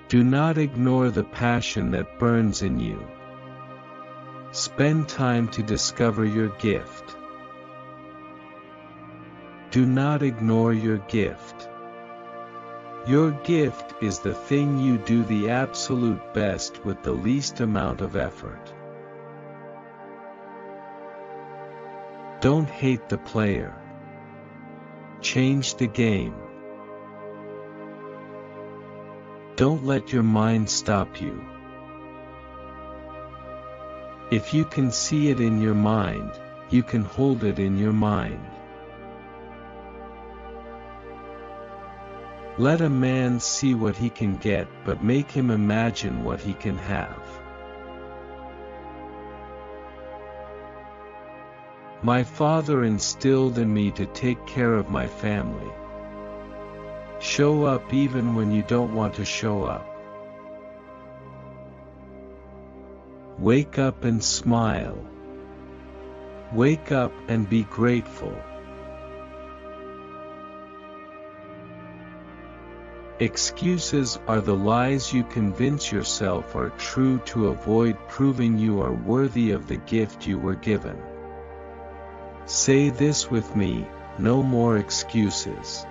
Do not ignore the passion that burns in you. Spend time to discover your gift. Do not ignore your gift. Your gift is the thing you do the absolute best with the least amount of effort. Don't hate the player. Change the game. Don't let your mind stop you. If you can see it in your mind, you can hold it in your mind. Let a man see what he can get, but make him imagine what he can have. My father instilled in me to take care of my family. Show up even when you don't want to show up. Wake up and smile. Wake up and be grateful. Excuses are the lies you convince yourself are true to avoid proving you are worthy of the gift you were given. Say this with me: no more excuses.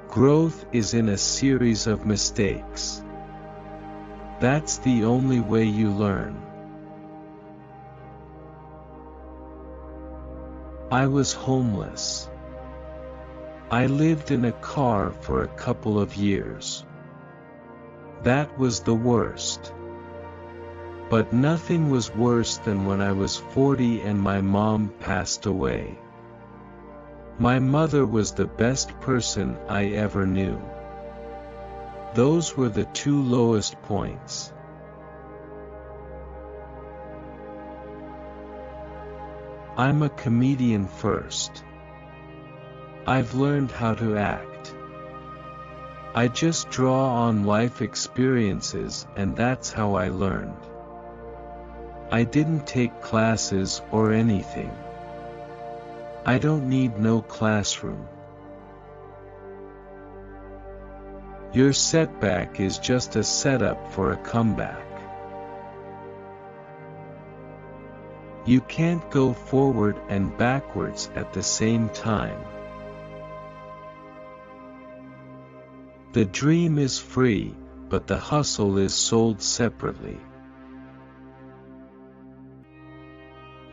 Growth is in a series of mistakes. That's the only way you learn. I was homeless. I lived in a car for a couple of years. That was the worst. But nothing was worse than when I was 40 and my mom passed away. My mother was the best person I ever knew. Those were the two lowest points. I'm a comedian first. I've learned how to act. I just draw on life experiences, and that's how I learned. I didn't take classes or anything. I don't need no classroom. Your setback is just a setup for a comeback. You can't go forward and backwards at the same time. The dream is free, but the hustle is sold separately.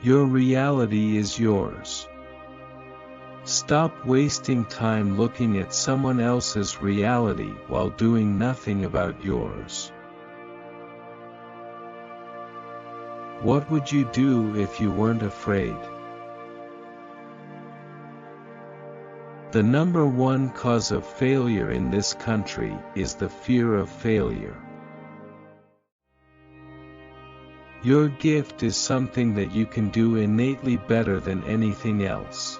Your reality is yours. Stop wasting time looking at someone else's reality while doing nothing about yours. What would you do if you weren't afraid? The number one cause of failure in this country is the fear of failure. Your gift is something that you can do innately better than anything else.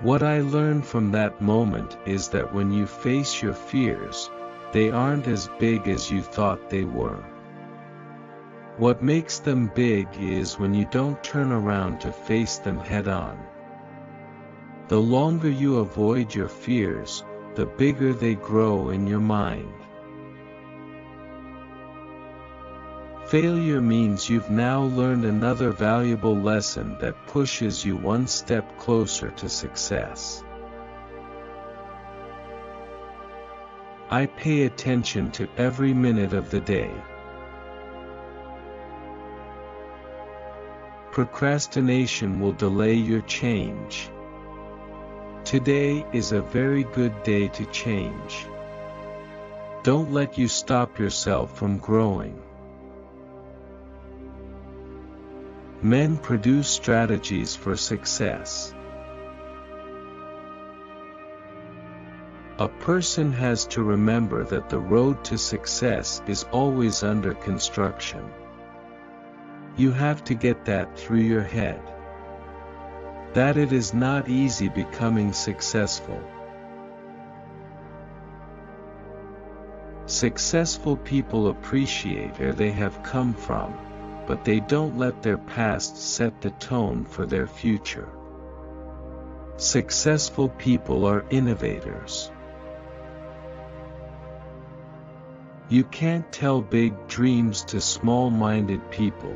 What I learned from that moment is that when you face your fears, they aren't as big as you thought they were. What makes them big is when you don't turn around to face them head-on. The longer you avoid your fears, the bigger they grow in your mind. Failure means you've now learned another valuable lesson that pushes you one step closer to success. I pay attention to every minute of the day. Procrastination will delay your change. Today is a very good day to change. Don't let you stop yourself from growing. Men produce strategies for success. A person has to remember that the road to success is always under construction. You have to get that through your head. That it is not easy becoming successful. Successful people appreciate where they have come from, but they don't let their past set the tone for their future. Successful people are innovators. You can't tell big dreams to small-minded people.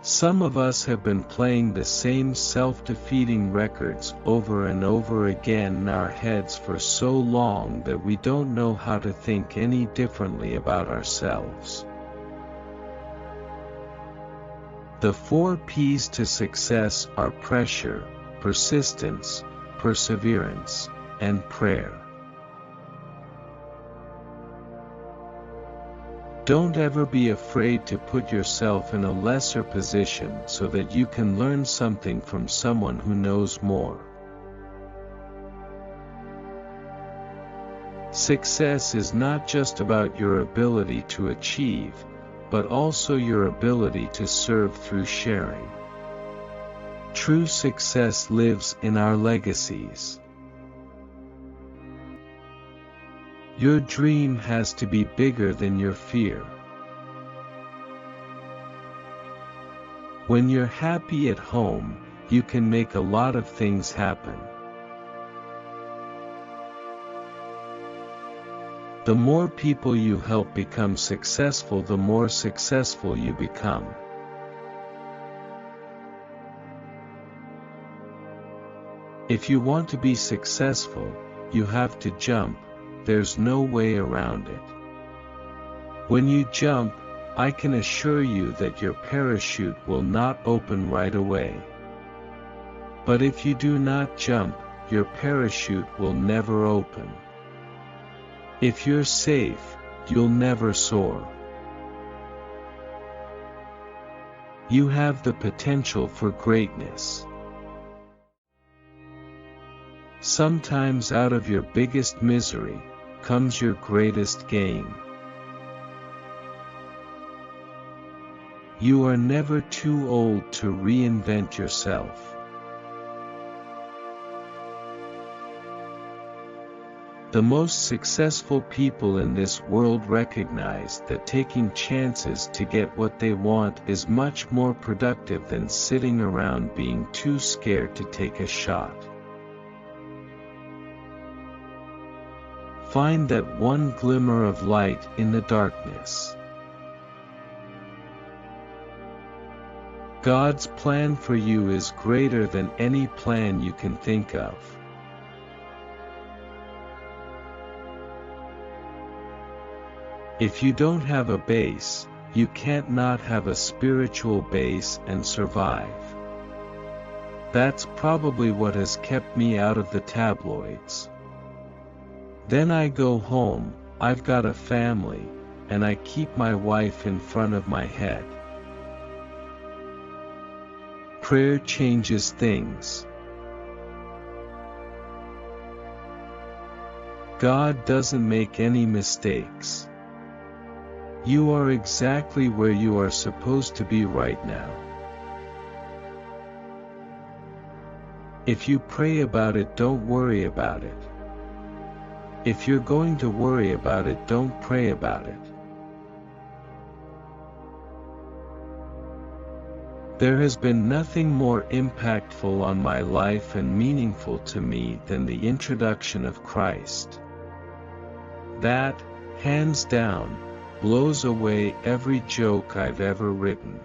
Some of us have been playing the same self-defeating records over and over again in our heads for so long that we don't know how to think any differently about ourselves. The 4 P's to success are pressure, persistence, perseverance, and prayer. Don't ever be afraid to put yourself in a lesser position so that you can learn something from someone who knows more. Success is not just about your ability to achieve, but also your ability to serve through sharing. True success lives in our legacies. Your dream has to be bigger than your fear. When you're happy at home, you can make a lot of things happen. The more people you help become successful, the more successful you become. If you want to be successful, you have to jump. There's no way around it. When you jump, I can assure you that your parachute will not open right away. But if you do not jump, your parachute will never open. If you're safe, you'll never soar. You have the potential for greatness. Sometimes out of your biggest misery comes your greatest gain. You are never too old to reinvent yourself. The most successful people in this world recognize that taking chances to get what they want is much more productive than sitting around being too scared to take a shot. Find that one glimmer of light in the darkness. God's plan for you is greater than any plan you can think of. If you don't have a base, you can't not have a spiritual base and survive. That's probably what has kept me out of the tabloids. Then I go home, I've got a family, and I keep my wife in front of my head. Prayer changes things. God doesn't make any mistakes. You are exactly where you are supposed to be right now. If you pray about it, don't worry about it. If you're going to worry about it, don't pray about it. There has been nothing more impactful on my life and meaningful to me than the introduction of Christ. That, hands down, blows away every joke I've ever written.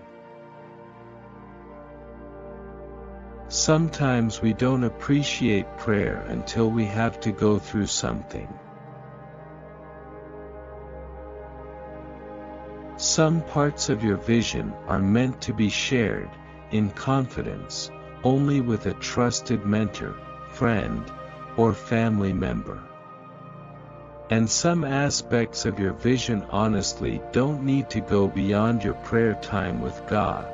Sometimes we don't appreciate prayer until we have to go through something. Some parts of your vision are meant to be shared, in confidence, only with a trusted mentor, friend, or family member. And some aspects of your vision honestly don't need to go beyond your prayer time with God.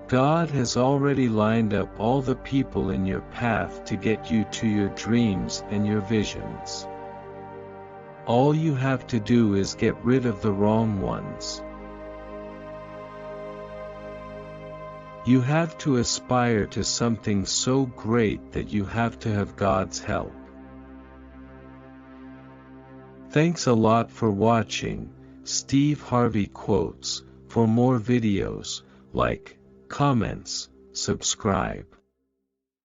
God has already lined up all the people in your path to get you to your dreams and your visions. All you have to do is get rid of the wrong ones. You have to aspire to something so great that you have to have God's help. Thanks a lot for watching. Steve Harvey quotes. For more videos, like, comments, subscribe.